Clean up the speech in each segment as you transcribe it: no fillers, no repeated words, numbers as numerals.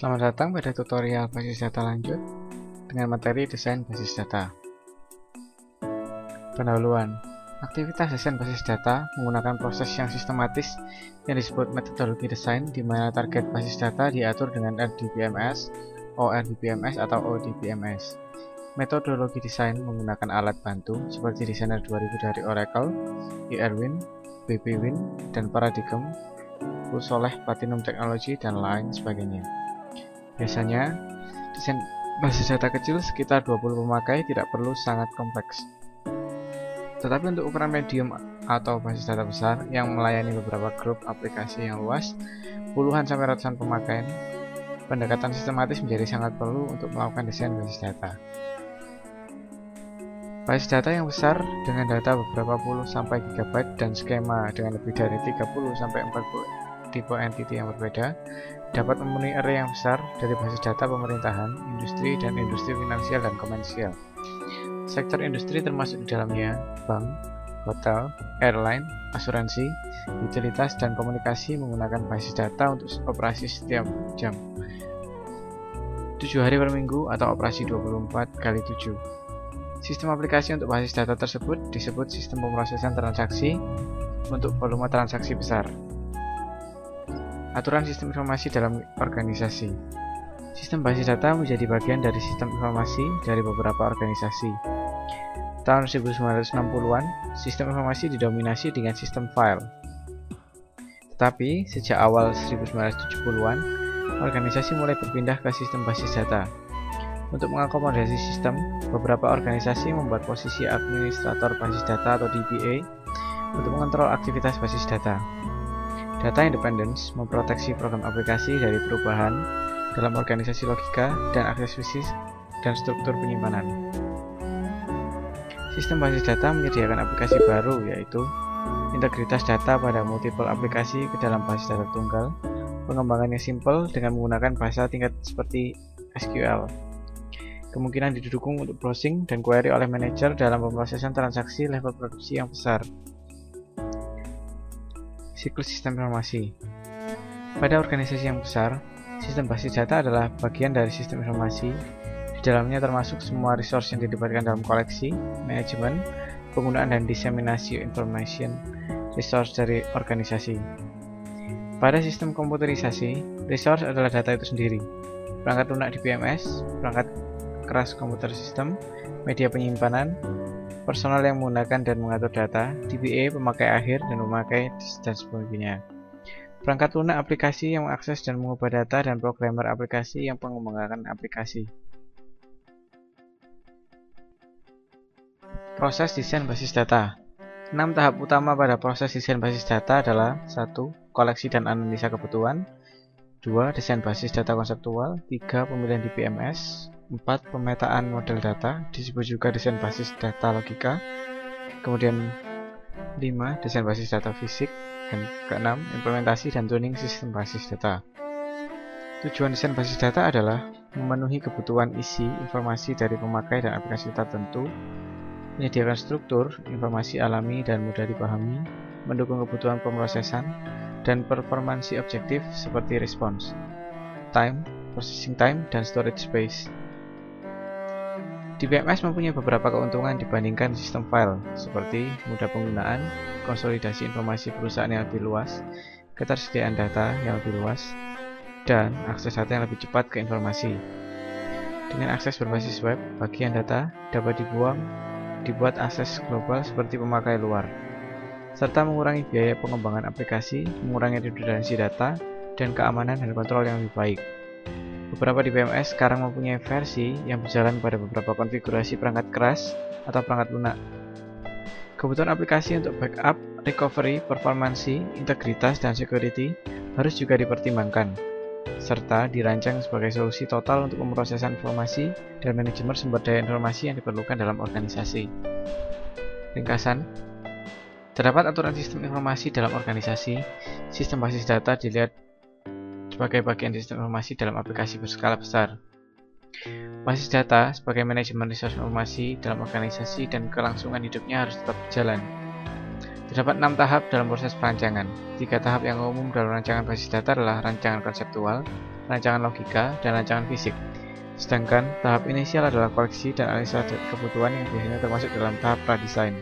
Selamat datang pada tutorial basis data lanjut dengan materi desain basis data. Pendahuluan. Aktivitas desain basis data menggunakan proses yang sistematis yang disebut metodologi desain, di mana target basis data diatur dengan RDBMS, ORDBMS, atau ODBMS. Metodologi desain menggunakan alat bantu seperti Designer 2000 dari Oracle, Irwin, BBWin, dan Paradigm, Soleh Platinum Technology, dan lain sebagainya. Biasanya, desain basis data kecil sekitar 20 pemakai tidak perlu sangat kompleks. Tetapi untuk ukuran medium atau basis data besar yang melayani beberapa grup aplikasi yang luas, puluhan sampai ratusan pemakai, pendekatan sistematis menjadi sangat perlu untuk melakukan desain basis data. Basis data yang besar dengan data beberapa puluh sampai gigabyte dan skema dengan lebih dari 30 sampai 40 tipe entity yang berbeda dapat memenuhi array yang besar dari basis data pemerintahan, industri, dan industri finansial dan komersial. Sektor industri termasuk di dalamnya bank, hotel, airline, asuransi, utilitas, dan komunikasi menggunakan basis data untuk operasi setiap jam, 7 hari per minggu, atau operasi 24x7. Sistem aplikasi untuk basis data tersebut disebut sistem pemrosesan transaksi untuk volume transaksi besar. Aturan sistem informasi dalam organisasi. Sistem basis data menjadi bagian dari sistem informasi dari beberapa organisasi. Tahun 1960-an, sistem informasi didominasi dengan sistem file. Tetapi, sejak awal 1970-an, organisasi mulai berpindah ke sistem basis data. Untuk mengakomodasi sistem, beberapa organisasi membuat posisi administrator basis data atau DBA untuk mengontrol aktivitas basis data. Data independence memproteksi program aplikasi dari perubahan dalam organisasi logika dan akses fisik dan struktur penyimpanan. Sistem basis data menyediakan aplikasi baru, yaitu integritas data pada multiple aplikasi ke dalam basis data tunggal, pengembangan yang simple dengan menggunakan bahasa tingkat seperti SQL, kemungkinan didukung untuk browsing dan query oleh manajer dalam pemrosesan transaksi level produksi yang besar. Siklus sistem informasi. Pada organisasi yang besar, sistem basis data adalah bagian dari sistem informasi. Di dalamnya termasuk semua resource yang dilibatkan dalam koleksi, manajemen, penggunaan, dan diseminasi information resource dari organisasi. Pada sistem komputerisasi, resource adalah data itu sendiri. Perangkat lunak di PMS, perangkat keras komputer sistem, media penyimpanan, personal yang menggunakan dan mengatur data, DBA, pemakai akhir, dan pemakai, dan sebagainya. Perangkat lunak aplikasi yang mengakses dan mengubah data, dan programmer aplikasi yang mengembangkan aplikasi. Proses desain basis data. 6 tahap utama pada proses desain basis data adalah 1. Koleksi dan analisa kebutuhan, 2. Desain basis data konseptual, 3. Pemilihan DBMS, 4. Pemetaan model data, disebut juga desain basis data logika. Kemudian 5. Desain basis data fisik. Dan ke-6. Implementasi dan tuning sistem basis data. Tujuan desain basis data adalah memenuhi kebutuhan isi informasi dari pemakai dan aplikasi tertentu, menyediakan struktur informasi alami dan mudah dipahami, mendukung kebutuhan pemrosesan, dan performansi objektif seperti response time, processing time, dan storage space. DBMS mempunyai beberapa keuntungan dibandingkan sistem file, seperti mudah penggunaan, konsolidasi informasi perusahaan yang lebih luas, ketersediaan data yang lebih luas, dan akses data yang lebih cepat ke informasi. Dengan akses berbasis web, bagian data dapat dibuat akses global seperti pemakai luar, serta mengurangi biaya pengembangan aplikasi, mengurangi redundansi data, dan keamanan dan kontrol yang lebih baik. Beberapa DBMS sekarang mempunyai versi yang berjalan pada beberapa konfigurasi perangkat keras atau perangkat lunak. Kebutuhan aplikasi untuk backup, recovery, performansi, integritas, dan security harus juga dipertimbangkan, serta dirancang sebagai solusi total untuk pemrosesan informasi dan manajemen sumber daya informasi yang diperlukan dalam organisasi. Ringkasan. Terdapat aturan sistem informasi dalam organisasi. Sistem basis data dilihat sebagai bagian sistem informasi dalam aplikasi berskala besar. Basis data sebagai manajemen resource informasi dalam organisasi dan kelangsungan hidupnya harus tetap berjalan. Terdapat 6 tahap dalam proses perancangan. 3 tahap yang umum dalam rancangan basis data adalah rancangan konseptual, rancangan logika, dan rancangan fisik. Sedangkan tahap inisial adalah koleksi dan analisa kebutuhan yang biasanya termasuk dalam tahap pradesain.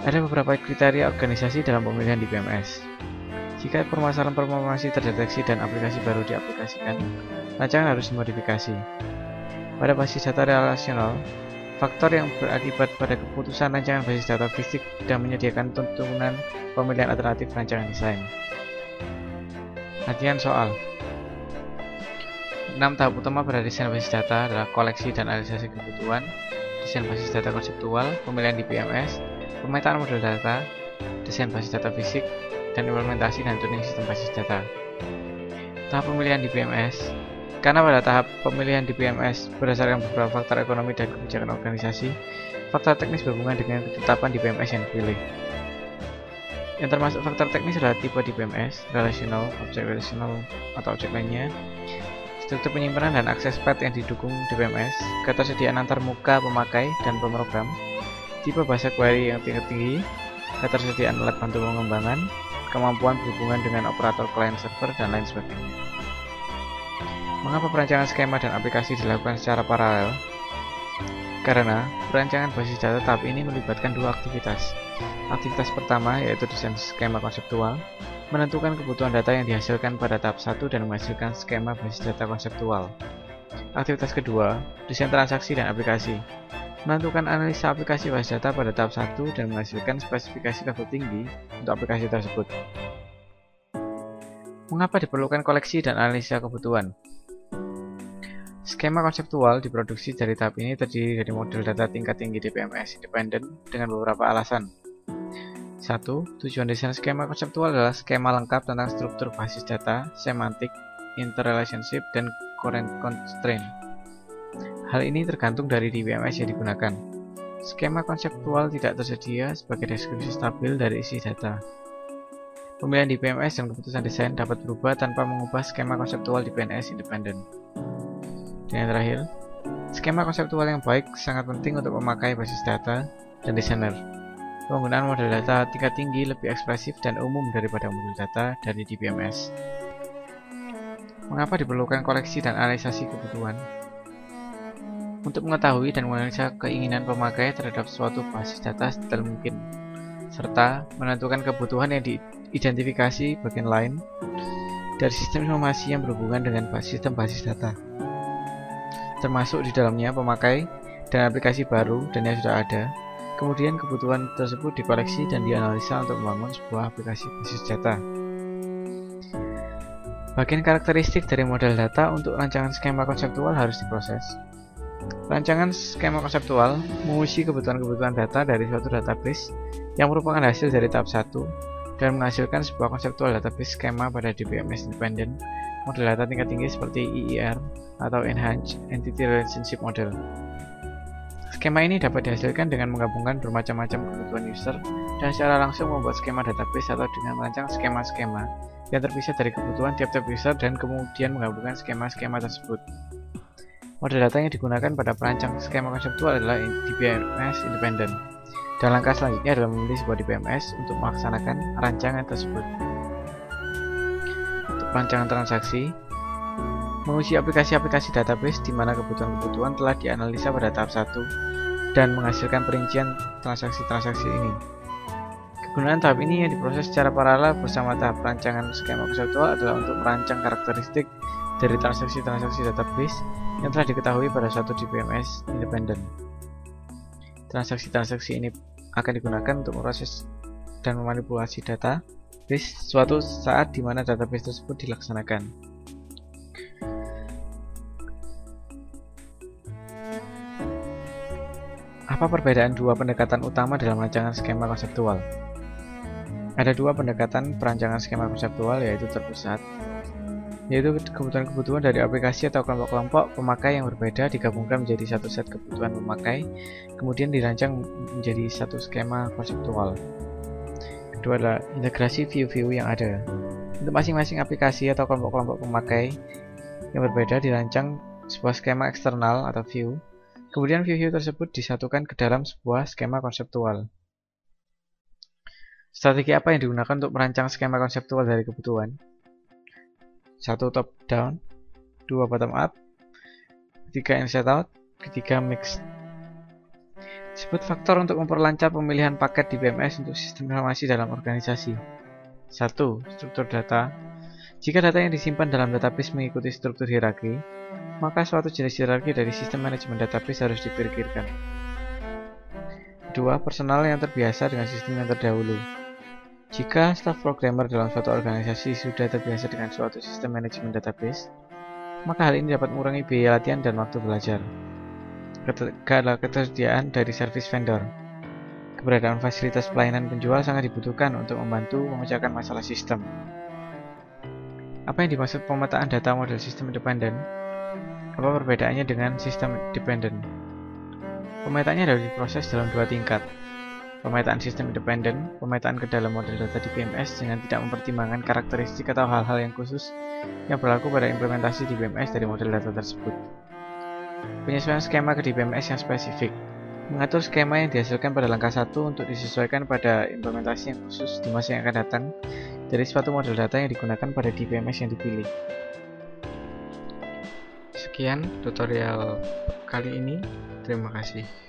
Ada beberapa kriteria organisasi dalam pemilihan di BMS. Jika permasalahan masih terdeteksi dan aplikasi baru diaplikasikan, rancangan harus dimodifikasi. Pada basis data relasional, faktor yang berakibat pada keputusan rancangan basis data fisik dan menyediakan tuntunan pemilihan alternatif rancangan desain. Latihan soal. 6 tahap utama pada desain basis data adalah koleksi dan analisasi kebutuhan, desain basis data konseptual, pemilihan di BMS, pemetaan model data, desain basis data fisik, dan implementasi dan tuning sistem basis data. Tahap pemilihan di BMS. Karena pada tahap pemilihan di BMS berdasarkan beberapa faktor ekonomi dan kebijakan organisasi, faktor teknis berhubungan dengan ketetapan di BMS yang dipilih. Yang termasuk faktor teknis adalah tipe di BMS, relational, atau objek lainnya, struktur penyimpanan dan akses path yang didukung di BMS, ketersediaan antar muka pemakai dan pemrogram, tipe bahasa query yang tinggi, ketersediaan alat bantu pengembangan, kemampuan berhubungan dengan operator client server, dan lain sebagainya. Mengapa perancangan skema dan aplikasi dilakukan secara paralel? Karena perancangan basis data tahap ini melibatkan dua aktivitas. Aktivitas pertama yaitu desain skema konseptual, menentukan kebutuhan data yang dihasilkan pada tahap 1 dan menghasilkan skema basis data konseptual. Aktivitas kedua, desain transaksi dan aplikasi, menentukan analisa aplikasi basis data pada tahap 1 dan menghasilkan spesifikasi level tinggi untuk aplikasi tersebut. Mengapa diperlukan koleksi dan analisa kebutuhan? Skema konseptual diproduksi dari tahap ini terdiri dari model data tingkat tinggi di BMS independen dengan beberapa alasan. 1. Tujuan desain skema konseptual adalah skema lengkap tentang struktur basis data, semantik, interrelationship, dan current constraint. Hal ini tergantung dari di BMS yang digunakan. Skema konseptual tidak tersedia sebagai deskripsi stabil dari isi data. Pemilihan di BMS dan keputusan desain dapat berubah tanpa mengubah skema konseptual di BMS independen. Dan yang terakhir, skema konseptual yang baik sangat penting untuk memakai basis data dan desainer. Penggunaan model data tingkat tinggi lebih ekspresif dan umum daripada model data dari di BMS. Mengapa diperlukan koleksi dan analisasi kebutuhan? Untuk mengetahui dan menganalisa keinginan pemakai terhadap suatu basis data sedetail mungkin, serta menentukan kebutuhan yang diidentifikasi bagian lain dari sistem informasi yang berhubungan dengan sistem basis data, termasuk di dalamnya pemakai dan aplikasi baru dan yang sudah ada. Kemudian kebutuhan tersebut dikoleksi dan dianalisa untuk membangun sebuah aplikasi basis data. Bagian karakteristik dari model data untuk rancangan skema konseptual harus diproses. Rancangan skema konseptual menguji kebutuhan-kebutuhan data dari suatu database yang merupakan hasil dari tahap 1 dan menghasilkan sebuah konseptual database skema pada DBMS independen, model data tingkat tinggi seperti EER atau Enhanced Entity Relationship Model. Skema ini dapat dihasilkan dengan menggabungkan bermacam-macam kebutuhan user dan secara langsung membuat skema database atau dengan merancang skema-skema yang terpisah dari kebutuhan tiap-tiap user dan kemudian menggabungkan skema-skema tersebut. Model data yang digunakan pada perancang skema konseptual adalah DBMS independen. Dan langkah selanjutnya adalah memilih sebuah DBMS untuk melaksanakan rancangan tersebut. Untuk rancangan transaksi, menguji aplikasi-aplikasi database di mana kebutuhan-kebutuhan telah dianalisa pada tahap 1 dan menghasilkan perincian transaksi-transaksi ini. Kegunaan tahap ini yang diproses secara paralel bersama tahap rancangan skema konseptual adalah untuk merancang karakteristik dari transaksi-transaksi database yang telah diketahui pada suatu DBMS independen. Transaksi-transaksi ini akan digunakan untuk memproses dan memanipulasi database suatu saat di mana database tersebut dilaksanakan. Apa perbedaan dua pendekatan utama dalam rancangan skema konseptual? Ada dua pendekatan perancangan skema konseptual, yaitu terpusat, yaitu kebutuhan-kebutuhan dari aplikasi atau kelompok-kelompok pemakai yang berbeda digabungkan menjadi satu set kebutuhan pemakai, kemudian dirancang menjadi satu skema konseptual. Kedua adalah integrasi view-view yang ada. Untuk masing-masing aplikasi atau kelompok-kelompok pemakai yang berbeda dirancang sebuah skema eksternal atau view. Kemudian view-view tersebut disatukan ke dalam sebuah skema konseptual. Strategi apa yang digunakan untuk merancang skema konseptual dari kebutuhan? 1 top down, 2 bottom up, 3 inside out, 3 mixed. Disebut faktor untuk memperlancar pemilihan paket di BMS untuk sistem informasi dalam organisasi. 1. Struktur data. Jika data yang disimpan dalam database mengikuti struktur hierarki, maka suatu jenis hierarki dari sistem manajemen database harus dipikirkan. 2. Personal yang terbiasa dengan sistem yang terdahulu. Jika staf programmer dalam suatu organisasi sudah terbiasa dengan suatu sistem manajemen database, maka hal ini dapat mengurangi biaya latihan dan waktu belajar. Ketiga, ketersediaan dari service vendor. Keberadaan fasilitas pelayanan penjual sangat dibutuhkan untuk membantu memecahkan masalah sistem. Apa yang dimaksud pemetaan data model sistem independen? Apa perbedaannya dengan sistem dependent? Pemetaannya dapat diproses dalam 2 tingkat. Pemetaan sistem independen, pemetaan ke dalam model data di BMS dengan tidak mempertimbangkan karakteristik atau hal-hal yang khusus yang berlaku pada implementasi di BMS dari model data tersebut. Penyesuaian skema ke di BMS yang spesifik. Mengatur skema yang dihasilkan pada langkah 1 untuk disesuaikan pada implementasi yang khusus di masa yang akan datang dari suatu model data yang digunakan pada di BMS yang dipilih. Sekian tutorial kali ini. Terima kasih.